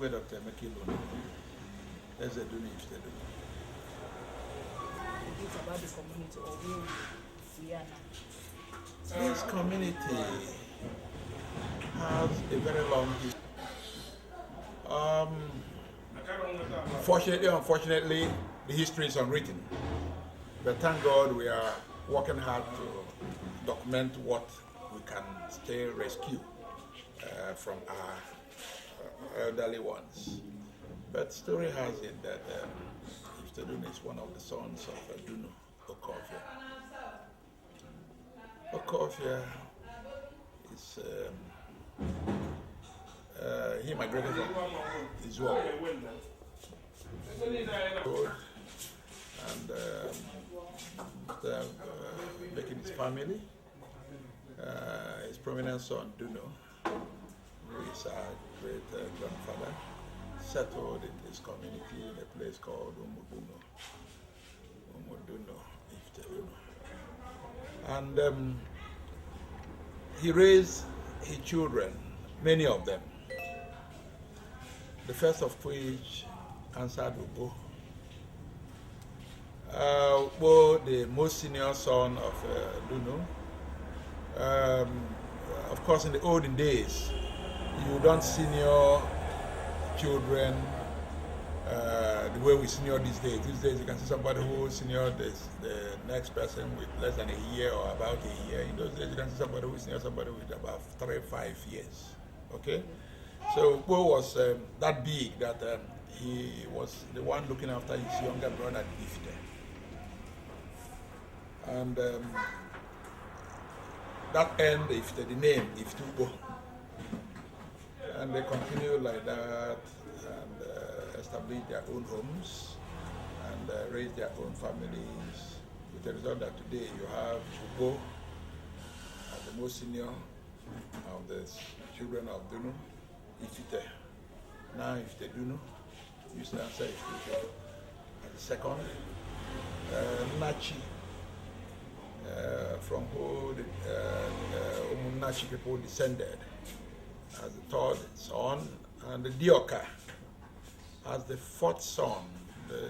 Igwe Dr. Ilouno. There's a dunu Ifite dunu. It's about the community or who we are now. This community has a very long history. Fortunately, unfortunately, the history is unwritten. But thank God we are working hard to document what we can still rescue from our elderly ones. But story has it that Ifite dunu is one of the sons of Dunu Okofia. Okofia is he migrated from Israel and making his family. His prominent son Dunu, who is our great grandfather, settled in this community in a place called Umuduno, Ifite dunu. And he raised his children, many of them. The first of which answered Ubo. Ubo, the most senior son of Dunu. Of course, in the olden days, you don't senior children the way we senior these days. These days, you can see somebody who senior the next person with less than a year or about a year. In those days, you can see somebody who senior somebody with about 3-5 years. Okay? So Bo was that big that he was the one looking after his younger brother, Ifite. And that earned Ifite the name Ifite Bo. And they continued like that and established their own homes and raised their own families. With the result that today you have Ubo as the most senior of the children of Dunu, Ifite. Now Ifite dunu, used to answer Ifite. And the second, Nachi, from who the Nachi people descended, as the third son, and the Dioka as the fourth son.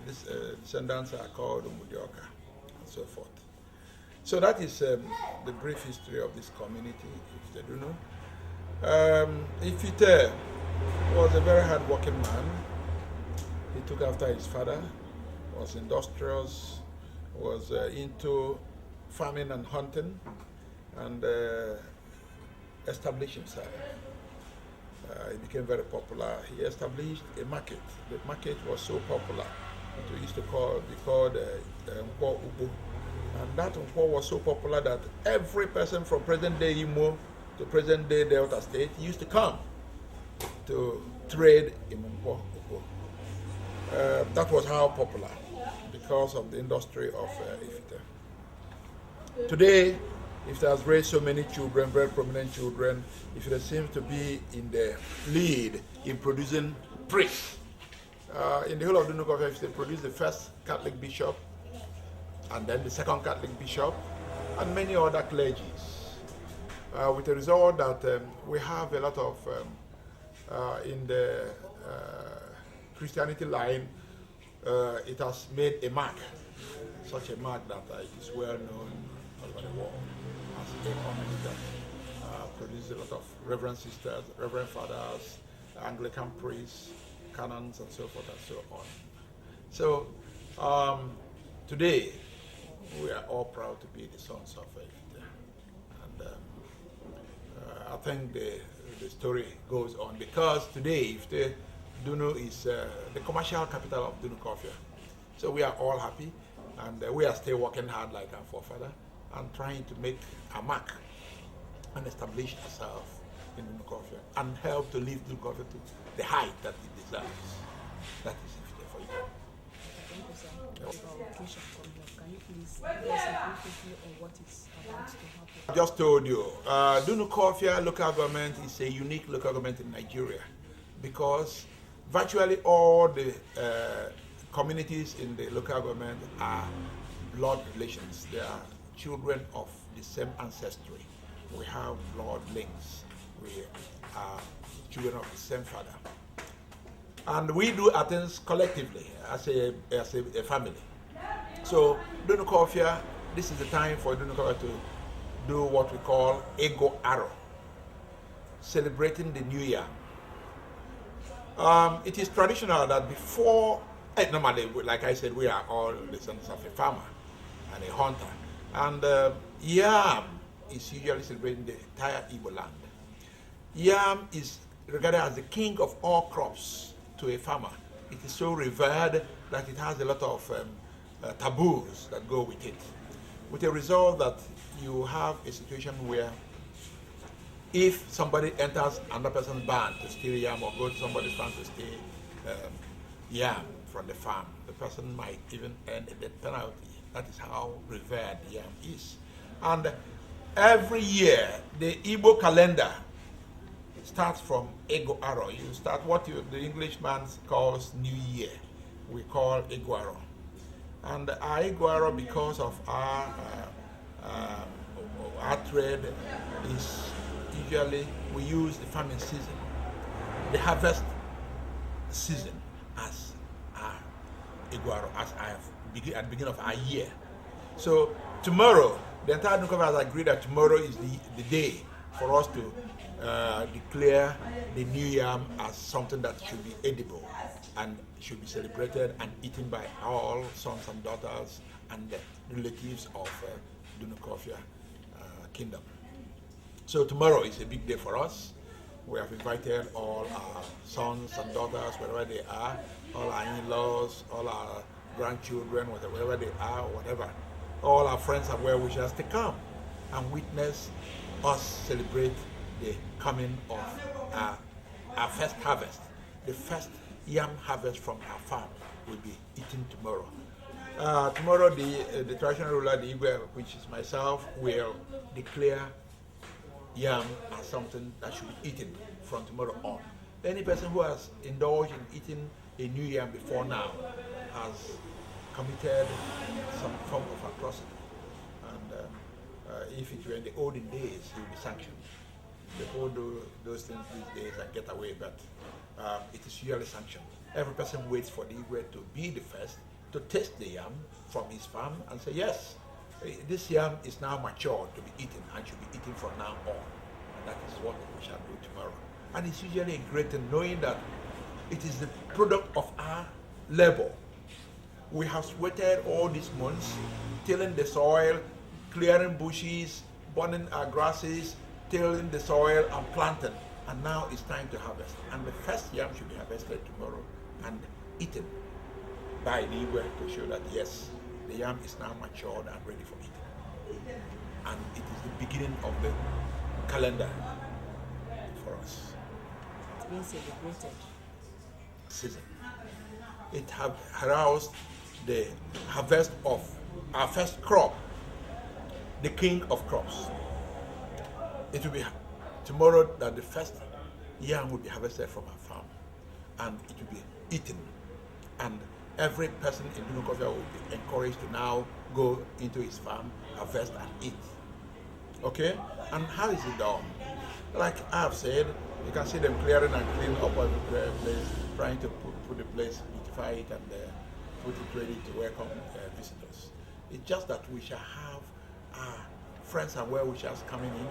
These descendants are called Umudioka, and so forth. So that is the brief history of this community, Ifite dunu. Ifite was a very hard-working man. He took after his father, was industrious, was into farming and hunting, and established himself. He became very popular. He established a market. The market was so popular that we used to be called Nkwo Ubo. And that Nkwo was so popular that every person from present-day Imo to present-day Delta State used to come to trade in Nkwo Ubo. That was how popular, because of the industry of Ifite. Today, Ifite has raised so many children, very prominent children. Ifite seems to be in the lead in producing priests. In the whole of Dunu Kofia, Ifite produced the first Catholic bishop, and then the second Catholic bishop, and many other clergies. With the result that we have a lot of, in the Christianity line, it has made a mark, such a mark that is well known all over the world. As a community that produces a lot of reverend sisters, reverend fathers, Anglican priests, canons, and so forth and so on. So today we are all proud to be the sons of Ifite, and I think the story goes on because today Ifite dunu is the commercial capital of Dunu Kofia. So we are all happy, and we are still working hard like our forefather, and trying to make a mark and establish ourselves in Dunu Kofia and help to lift Dunu Kofia to the height that it deserves. That is Ifite for you. Thank you, sir. Occasion coming up. Can you please give us a brief on what is about to happen? I just told you, Dunu Kofia local government is a unique local government in Nigeria because virtually all the communities in the local government are blood relations. They are children of the same ancestry. We have blood links. We are children of the same father. And we do our things collectively as a family. So dunu kofia, this is the time for dunu kofia to do what we call ego arrow, celebrating the new year. It is traditional that before, normally, like I said, we are all the sons of a farmer and a hunter. And yam is usually celebrated in the entire Igbo land. Yam is regarded as the king of all crops to a farmer. It is so revered that it has a lot of taboos that go with it. With the result that you have a situation where if somebody enters another person's barn to steal yam or go to somebody's farm to steal yam from the farm, the person might even earn a death penalty. That is how revered yam is. And every year, the Igbo calendar starts from Ego Arrow. You start what the Englishman calls New Year. We call Ego Arrow. And our Ego Arrow, because of our trade, is usually we use the farming season, the harvest season as our Ego Arrow, as at the beginning of our year. So tomorrow, the entire Nukova has agreed that tomorrow is the day for us to declare the new yam as something that should be edible and should be celebrated and eaten by all sons and daughters and the relatives of Dunukofia kingdom. So tomorrow is a big day for us. We have invited all our sons and daughters, wherever they are, all our in-laws, all our grandchildren, wherever they are, whatever, all our friends and well-wishers to come and witness us celebrate the coming of our first harvest. The first yam harvest from our farm will be eaten tomorrow. Tomorrow, the traditional ruler, the Igwe, which is myself, will declare yam as something that should be eaten from tomorrow on. Any person who has indulged in eating a new yam before now has committed some form of atrocity. And if it were in the olden days, he would be sanctioned. People do those things these days and get away, but it is usually sanctioned. Every person waits for the Igwe to be the first to taste the yam from his farm and say, yes, this yam is now mature to be eaten and should be eaten from now on. And that is what we shall do tomorrow. And it's usually a great thing knowing that it is the product of our labor. We have sweated all these months, tilling the soil, clearing bushes, burning our grasses, tilling the soil and planting. And now it's time to harvest. And the first yam should be harvested tomorrow and eaten by the Igwe to show that yes, the yam is now matured and ready for eating. And it is the beginning of the calendar for us. It's being celebrated. Season. It has aroused the harvest of our first crop, the king of crops. It will be tomorrow that the first yam will be harvested from our farm and it will be eaten. And every person in Dunukofia will be encouraged to now go into his farm, harvest and eat. Okay? And how is it done? Like I have said, you can see them clearing and cleaning up every place, trying to put the place, beautify it and put it ready to welcome visitors. It's just that we shall have our friends and well-wishers coming in.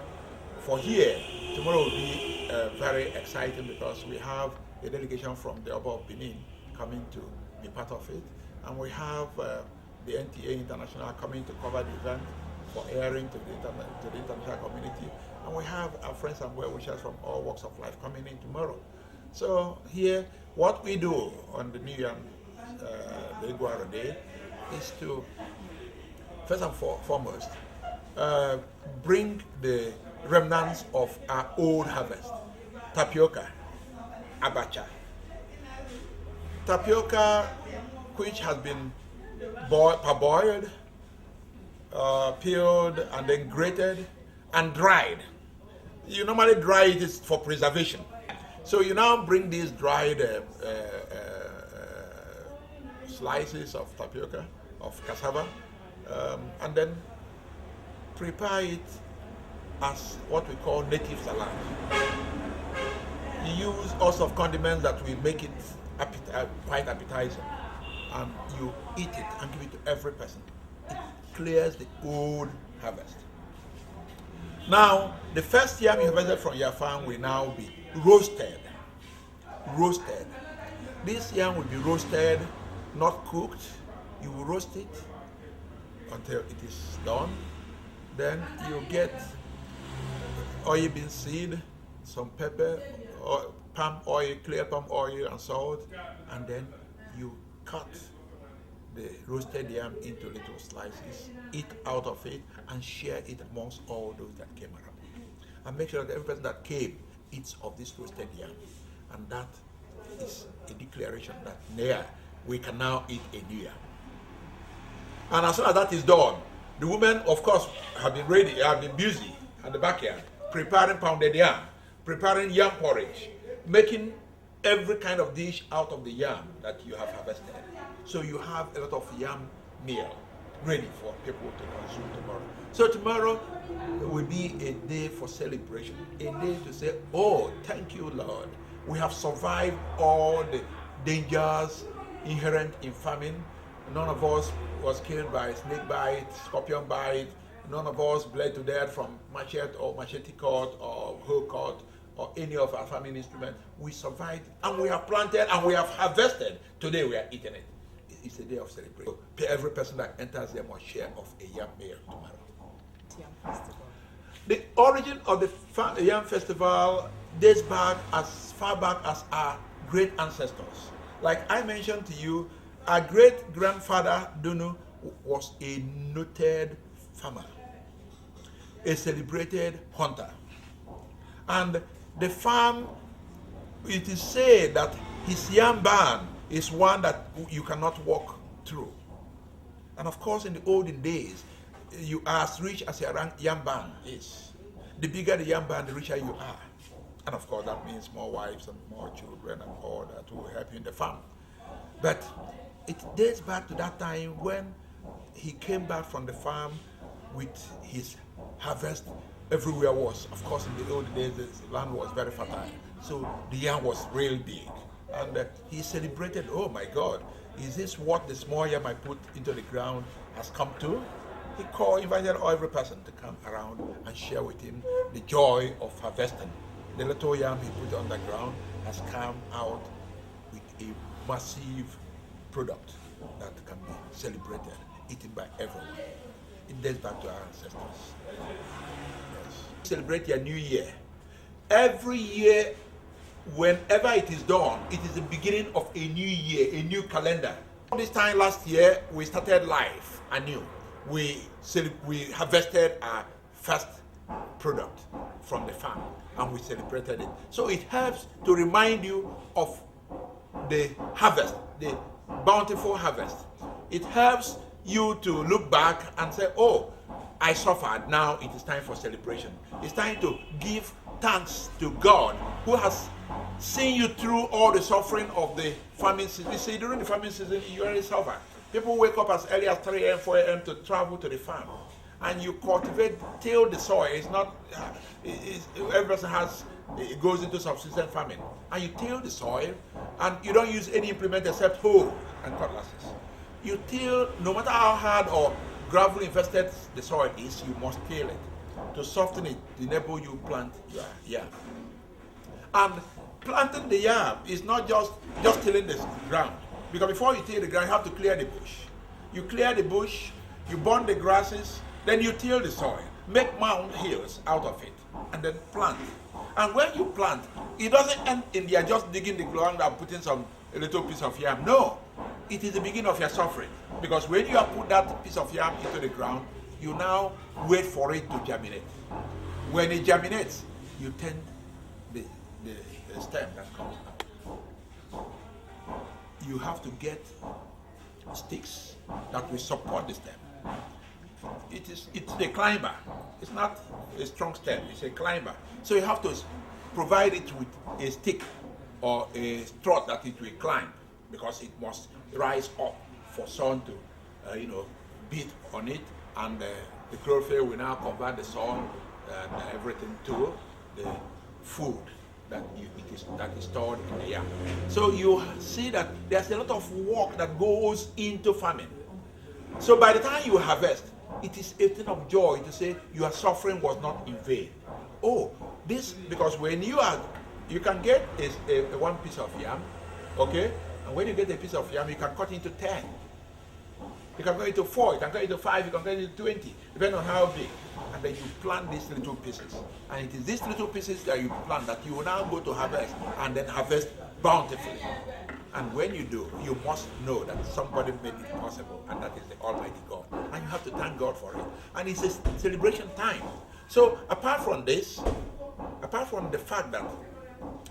For here, tomorrow will be very exciting because we have a delegation from the Oba of Benin coming to be part of it. And we have the NTA International coming to cover the event for airing to the international community. And we have our friends and well-wishers from all walks of life coming in tomorrow. So here, what we do on the New Year, the Iguaro Day, is to, first and foremost, bring the remnants of our old harvest, tapioca, abacha. Tapioca, which has been parboiled, peeled, and then grated and dried. You normally dry it for preservation. So you now bring these dried slices of tapioca, of cassava, and then prepare it as what we call native salad. You use all sorts of condiments that will make it quite appetizing, and you eat it and give it to every person. It clears the old harvest. Now, the first yam you harvested from your farm will now be roasted. Roasted. This yam will be roasted, not cooked. You will roast it until it is done. Then you get oil bean seed, some pepper, or palm oil, clear palm oil, and salt, and then you cut the roasted yam into little slices, eat out of it, and share it amongst all those that came around. And make sure that every person that came eats of this roasted yam. And that is a declaration that we can now eat a new yam. And as soon as that is done, the women, of course, have been ready, have been busy at the backyard, preparing pounded yam, preparing yam porridge, making every kind of dish out of the yam that you have harvested. So you have a lot of yam meal ready for people to consume tomorrow. So tomorrow will be a day for celebration, a day to say, oh, thank you, Lord. We have survived all the dangers inherent in famine. None of us was killed by snake bite, scorpion bite. None of us bled to death from machete cut or hoe cut or any of our farming instruments. We survived and we have planted and we have harvested. Today we are eating it. It's a day of celebration. Every person that enters there must share of a yam meal tomorrow. Yam festival. The origin of the yam festival dates back as far back as our great ancestors. Like I mentioned to you, our great grandfather Dunu was a noted farmer, a celebrated hunter. And the farm, it is said that his yam barn is one that you cannot walk through. And of course, in the olden days, you are as rich as your yam barn is. The bigger the yam barn, the richer you are. And of course, that means more wives and more children and all that will help you in the farm. But it dates back to that time when he came back from the farm with his harvest. Everywhere was, of course, in the old days, the land was very fertile. So the yam was really big. And he celebrated, oh my God, is this what the small yam I put into the ground has come to? He invited every person to come around and share with him the joy of harvesting. The little yam he put on the ground has come out with a massive product that can be celebrated, eaten by everyone. It dates back to our ancestors. Yes. Celebrate your new year. Every year, whenever it is done, it is the beginning of a new year, a new calendar. This time last year, we started life anew. We harvested our first product from the farm and we celebrated it. So it helps to remind you of the harvest, the bountiful harvest. It helps you to look back and say, oh, I suffered, now it is time for celebration. It's time to give thanks to God who has seen you through all the suffering of the farming season. You see, during the farming season, you already suffer. People wake up as early as 3 a.m., 4 a.m. to travel to the farm. And you cultivate, till the soil. It's not, every person it goes into subsistence farming. And you till the soil, and you don't use any implement except hoe and cutlasses. You till, no matter how hard or gravel infested the soil is, you must till it to soften it, to enable you plant your yam. And planting the yam is not just tilling the ground, because before you till the ground, you have to clear the bush. You clear the bush, you burn the grasses, then you till the soil, make mound hills out of it, and then plant. And when you plant, it doesn't end in there just digging the ground and putting a little piece of yam. No, it is the beginning of your suffering, because when you have put that piece of yam into the ground, you now wait for it to germinate. When it germinates, you tend the stem that comes up. You have to get sticks that will support the stem. It's a climber. It's not a strong stem, it's a climber. So you have to provide it with a stick or a strut that it will climb, because it must rise up for sun to beat on it, and the chlorophyll will now convert the sun and everything to the food that is stored in the yam. So you see that there's a lot of work that goes into farming. So by the time you harvest, it is a thing of joy to say your suffering was not in vain. Oh, this, because when you can get a one piece of yam, okay, and when you get a piece of yam, you can cut into 10. You can cut into 4, you can cut into 5, you can cut into 20, depending on how big. And then you plant these little pieces. And it is these little pieces that you plant that you will now go to harvest, and then harvest bountifully. And when you do, you must know that somebody made it possible, and that is the Almighty God. And you have to thank God for it. And it's a celebration time. So apart from this, apart from the fact that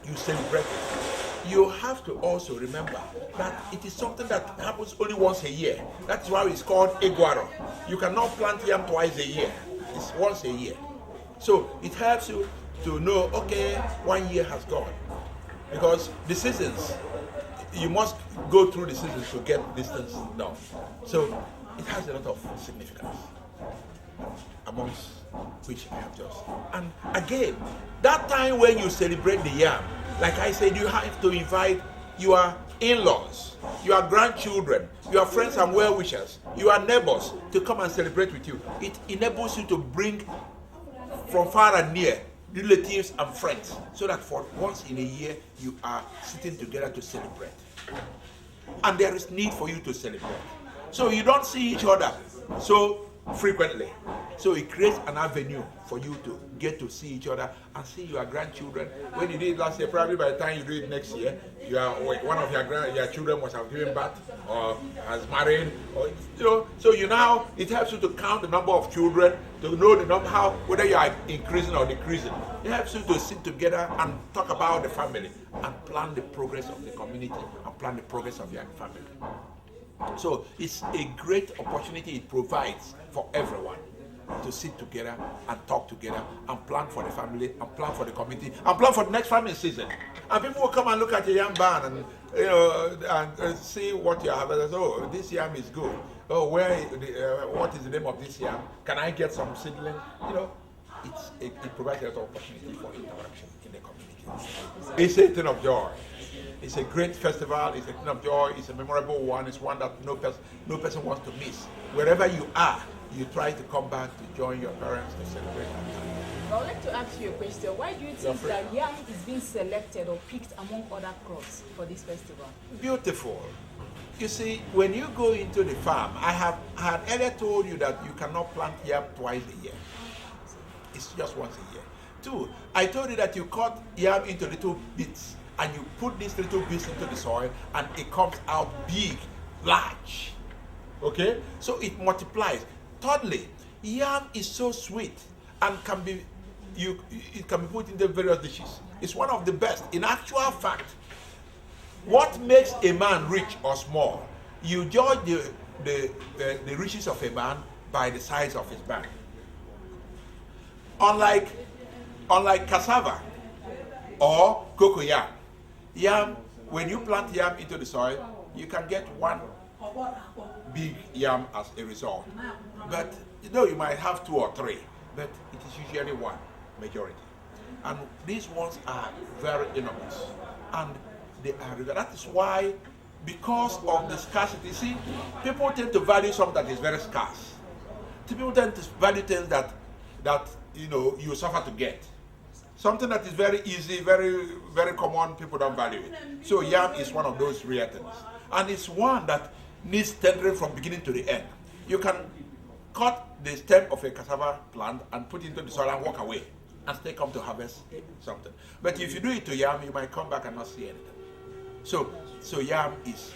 you celebrate it, you have to also remember that it is something that happens only once a year. That's why it's called Eguaro. You cannot plant yam twice a year. It's once a year. So it helps you to know, okay, 1 year has gone. Because the seasons, you must go through the seasons to get these things done. So it has a lot of significance, amongst which I have just. And again, that time when you celebrate the yam, like I said, you have to invite your in-laws, your grandchildren, your friends and well-wishers, your neighbors to come and celebrate with you. It enables you to bring from far and near relatives and friends, so that for once in a year you are sitting together to celebrate. And there is need for you to celebrate. So you don't see each other so frequently. So it creates an avenue for you to get to see each other and see your grandchildren. When you did it last year, probably by the time you do it next year, one of your children must have given birth or has married, or So you now, it helps you to count the number of children, to know the number, whether you are increasing or decreasing. It helps you to sit together and talk about the family and plan the progress of the community and plan the progress of your family. So it's a great opportunity it provides for everyone to sit together and talk together and plan for the family and plan for the community and plan for the next farming season. And people will come and look at your yam barn and see what you have and say, oh, this yam is good. Oh, what is the name of this yam? Can I get some seedling? It provides a lot of opportunity for interaction in the community. It's a thing of joy. It's a great festival, it's a thing of joy, it's a memorable one, it's one that no person wants to miss. Wherever you are, you try to come back to join your parents to celebrate that time. I would like to ask you a question. Why do you think that yam is being selected or picked among other crops for this festival? Beautiful. You see, when you go into the farm, I had earlier told you that you cannot plant yam twice a year. It's just once a year. 2, I told you that you cut yam into little bits and you put these little bits into the soil and it comes out big, large. Okay? So it multiplies. Thirdly, yam is so sweet and it can be put into various dishes. It's one of the best. In actual fact, what makes a man rich or small? You judge the riches of a man by the size of his bag. Unlike cassava or cocoyam, yam, when you plant yam into the soil, you can get one big yam as a result. But you might have 2 or 3, but it is usually one majority. And these ones are very enormous. And they are, that is why, because of the scarcity, see, people tend to value something that is very scarce. People tend to value things that you suffer to get. Something that is very easy, very, very common, people don't value it. So yam is one of those rare things. And it's one that needs tendering from beginning to the end. You can cut the stem of a cassava plant and put it into the soil and walk away and still come to harvest something. But if you do it to yam, you might come back and not see anything. So yam is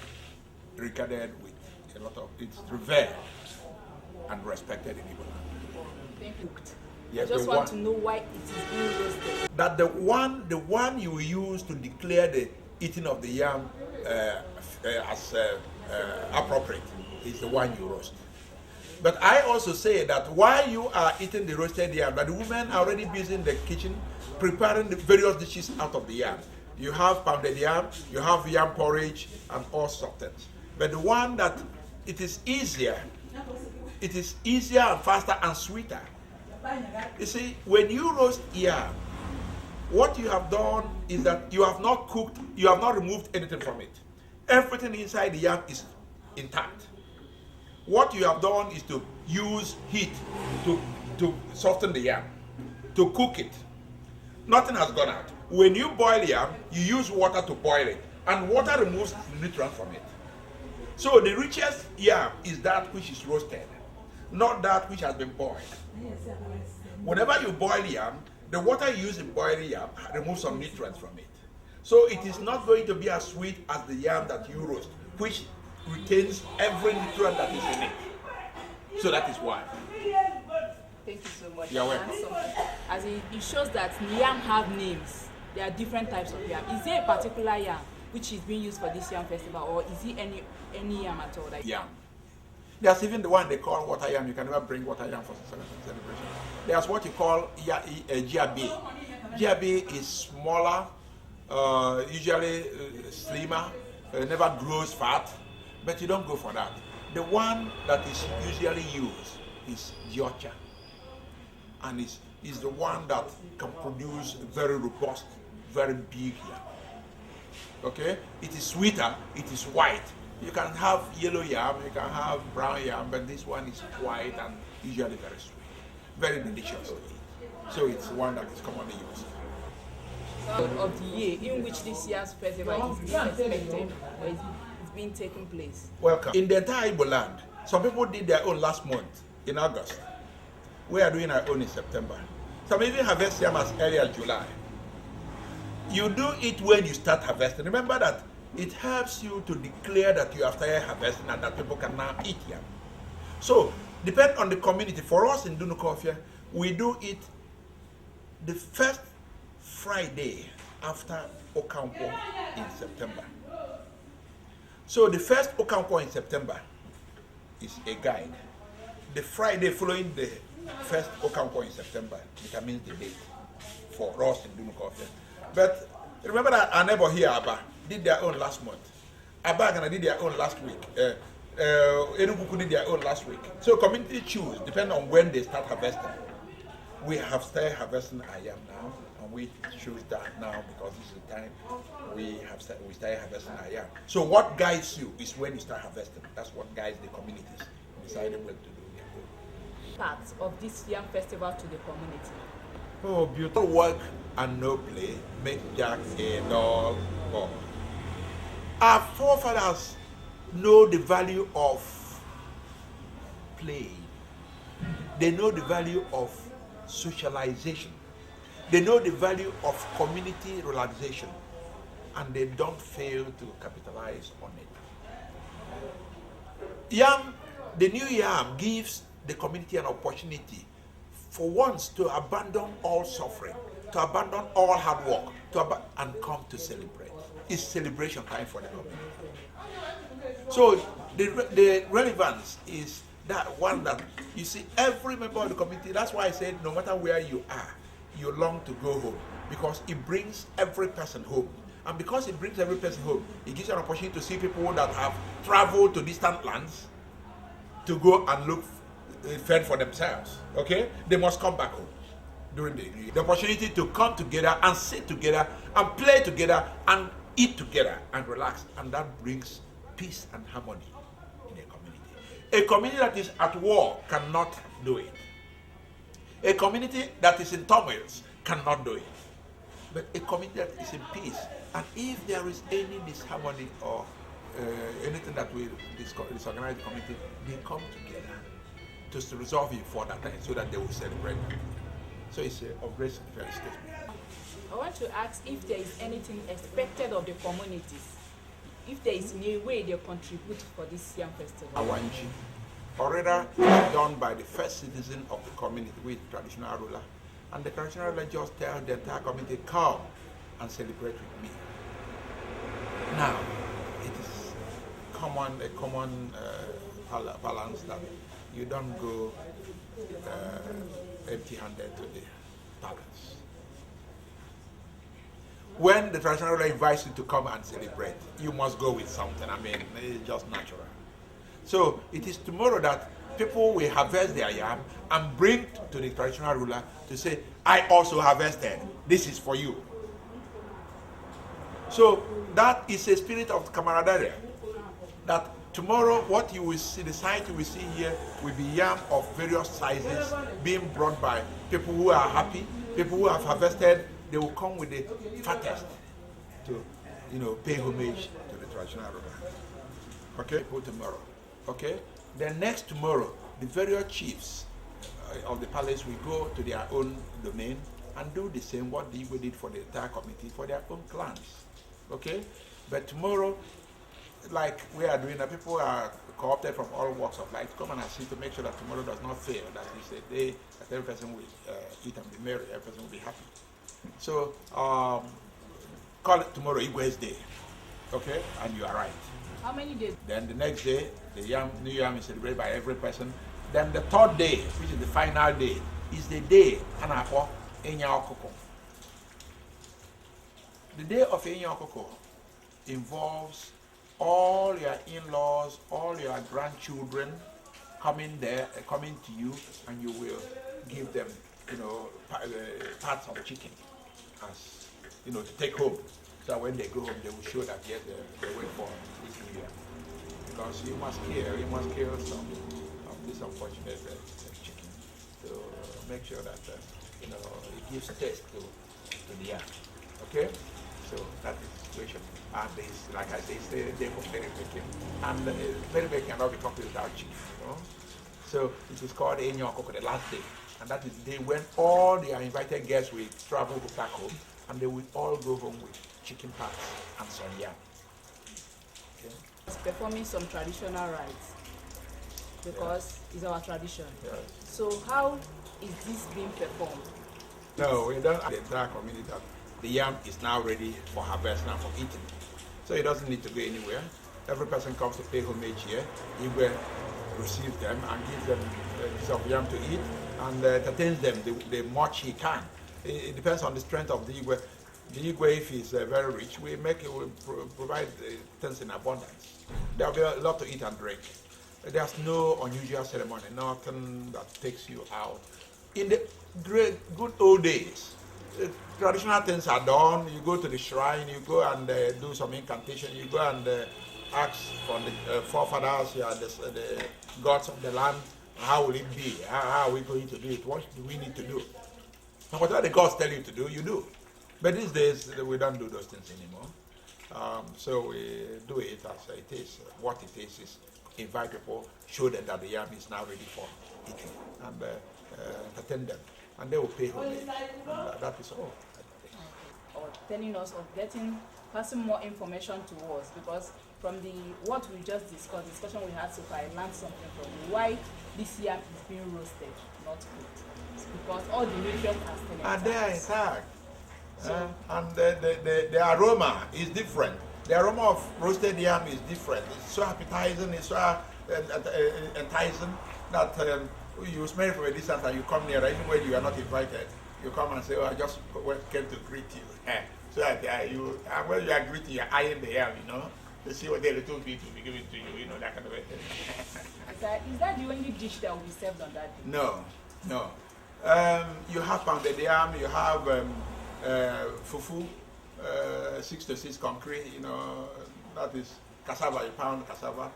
regarded with a lot of, it's revered and respected in Igbo. Thank you. Yes, I just want to know why it is being roasted. That the one you use to declare the eating of the yam as appropriate is the one you roast. But I also say that while you are eating the roasted yam, that the women are already busy in the kitchen preparing the various dishes out of the yam. You have pounded yam, you have yam porridge, and all sorts of things. But the one that it is easier and faster and sweeter. You see, when you roast yam, What you have done is that you have not cooked, you have not removed anything from it. Everything inside the yam is intact. What you have done is to use heat to soften the yam, to cook it. Nothing has gone out. When you boil yam, you use water to boil it, and water removes the nutrients from it. So the richest yam is that which is roasted, not that which has been boiled. Whenever you boil yam, the water you use in boiling yam removes some nutrients from it. So it is not going to be as sweet as the yam that you roast, which retains every nutrient that is in it. So that is why. Thank you so much. You're welcome. As it shows that yam have names. There are different types of yam. Is there a particular yam which is being used for this yam festival, or is it any yam at all? Yam. There's even the one they call water yam. You can never bring water yam for celebration. There's what you call giabe. Giabe is smaller, usually slimmer, never grows fat, but you don't go for that. The one that is usually used is giocha, and is the one that can produce very robust, very big yam. Okay? It is sweeter, it is white. You can have yellow yam, you can have brown yam, but this one is white and usually very sweet. Very delicious to eat. So it's one that is commonly used. Of the year in which this year's festival is being expected or is being taken place? Welcome. In the entire Igbo land, some people did their own last month in August. We are doing our own in September. Some even harvest yam as early as July. You do it when you start harvesting. Remember that it helps you to declare that you have started harvesting and that people can now eat yam. So, depend on the community. For us in Dunu Coffee, we do it the first Friday after Okampo in September. So the first Okampo in September is a guide. The Friday following the first Okampo in September determines the date for us in Dunu Coffee. But remember that our neighbor here, Abba, did their own last month. Abba did their own last week. Enuguku did their own last week. So community choose, depending on when they start harvesting. We have started harvesting our yam now, and we choose that now because this is the time we started harvesting our yam. So what guides you is when you start harvesting. That's what guides the communities in deciding when to do their own. Part of this yam festival to the community. Oh, beautiful work and no play make Jack a dull boy. Our forefathers know the value of play. They know the value of socialization. They know the value of community relaxation, and they don't fail to capitalize on it. Yam, the new yam gives the community an opportunity for once to abandon all suffering, to abandon all hard work, and come to celebrate. It's celebration time for the community. So the relevance is that one that you see every member of the community. That's why I said no matter where you are, you long to go home because it brings every person home. And because it brings every person home, it gives you an opportunity to see people that have traveled to distant lands to go and look fed for themselves. Okay? They must come back home during the opportunity to come together and sit together and play together and eat together and relax. And that brings peace and harmony in a community. A community that is at war cannot do it. A community that is in turmoils cannot do it. But a community that is in peace, and if there is any disharmony or anything that will disorganize the community, they come together to resolve it for that time so that they will celebrate. So it's of great statement. I want to ask if there is anything expected of the communities, if there is a way they contribute for this yam festival. Awanji, already done by the first citizen of the community with traditional ruler, and the traditional ruler just tell the entire community, come and celebrate with me. Now, it is a common balance that you don't go empty-handed to the palace. When the traditional ruler invites you to come and celebrate, you must go with something. I mean, it's just natural. So it is tomorrow that people will harvest their yam and bring to the traditional ruler to say, I also harvested. This is for you. So that is a spirit of camaraderie. That tomorrow what you will see, the sight you will see here will be yam of various sizes being brought by people who are happy, people who have harvested. They will come with the fattest to, pay homage to the traditional ruler. Okay, for tomorrow. Okay, then next tomorrow, the various chiefs of the palace will go to their own domain and do the same what the Igwe did for the entire committee for their own clans. Okay, but tomorrow, like we are doing, people are co-opted from all walks of life to come and assist to make sure that tomorrow does not fail. That is a day that every person will eat and be merry, every person will be happy. So call it tomorrow Igwe's Day. Okay, and you are right. How many days? Then the next day, the new yam is celebrated by every person. Then the third day, which is the final day, is the day Anapo Enya Okoko. The day of Enya Okoko involves all your in-laws, all your grandchildren coming to you, and you will give them, parts of chicken as, to take home. So when they go home, they will show that yes, they went for this new year. Because you must kill some of this unfortunate chicken to make sure that it gives taste to the yam. Okay, so that is the situation. And this, like I say, it's the day for berry making, and berry making cannot be complete without chicken. So it is called Enyo Koko, the last day, and that is the day when all the invited guests will travel back home, and they will all go home with chicken parts and some yam. Okay. Performing some traditional rites because it's our tradition. Yes. So how is this being performed? No, we don't. The entire community that the yam is now ready for harvest, now for eating. So it doesn't need to go anywhere. Every person comes to pay homage here. Igwe receives them and gives them a piece of yam to eat and entertains them the much he can. It depends on the strength of the Igwe. The Igwe, if he's very rich, we provide things in abundance. There will be a lot to eat and drink. There's no unusual ceremony, nothing that takes you out. In the good old days, traditional things are done. You go to the shrine, you go and do some incantation, you go and ask from the forefathers, the gods of the land, how will it be? How are we going to do it? What do we need to do? And whatever the gods tell you to do, you do. But these days, we don't do those things anymore. So we do it as it is. What it is invite people, show them that the yam is now ready for eating, and entertain them. And they will pay homage. And that is all. Or telling us of passing more information to us, because from what we just discussion we had so far, I learned something from you. Why this yam is being roasted, not cooked. It's because all the nutrients are still intact. And they are intact. And the aroma is different. The aroma of roasted yam is different. It's so appetizing, it's so enticing that you smell it from a distance and you come near, even when you are not invited. You come and say, oh, I just came to greet you. So that when you are greeting, you're eyeing the yam, to see what the little bit will be given to you, that kind of thing. Is that the only dish that will be served on that day? No. You have pounded yam, you have fufu, 6 to 6 concrete, that is cassava, you pound cassava.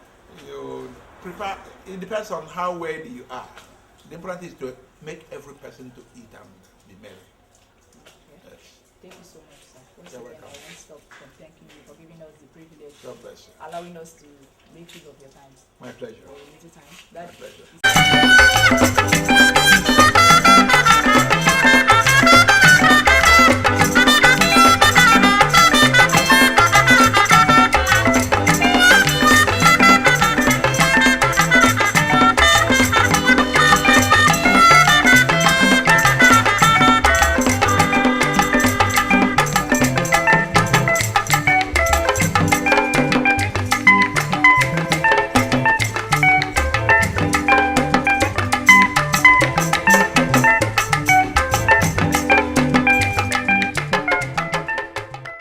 You prepare, it depends on how ready you are. The important is to make every person to eat and be merry. Okay. Yes. Thank you so much, sir. Once You're again, welcome. I won't stop from thanking you for giving us the privilege, God bless you. allowing us to make use of your time. My pleasure. For a little time. My pleasure.